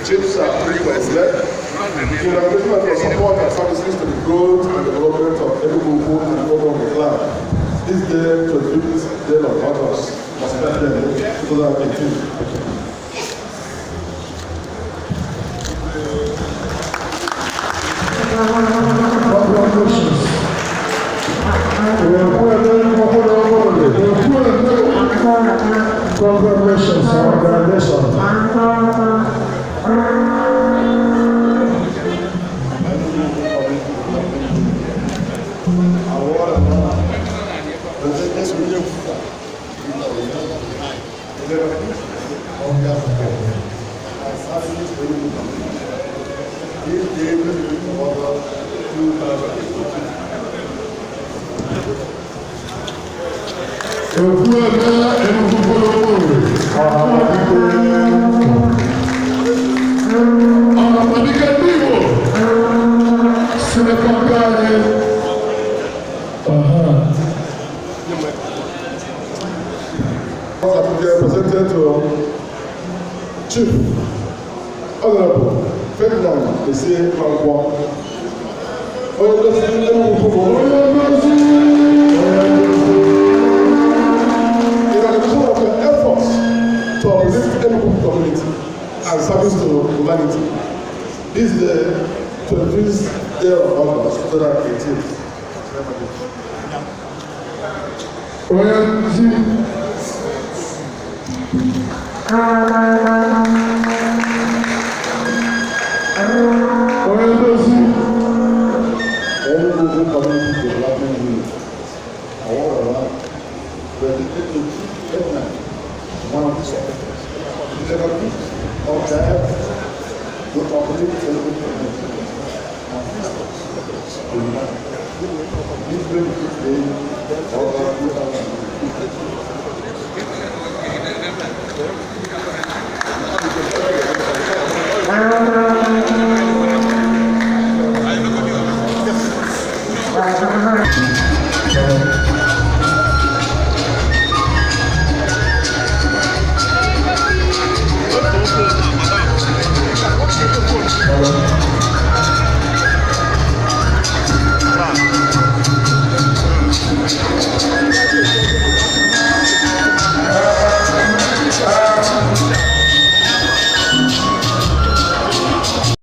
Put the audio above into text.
chiefs are president. Congratulations for your support and services to the growth and development of Enugu and Ogo Clan. This day to this day of August, must spend them 2018. Congratulations. Congratulations, congratulations. Presented to Chief Honorable Ferdinand Ese Mankwa. To uplift Enugu community and service to humanity. This is the 25th day of August 2018. Enugu Community Development Unit. Award presented to Chief Ferdinand, one of the secretaries. The secretary of the operate Enugu Community. This brings the day of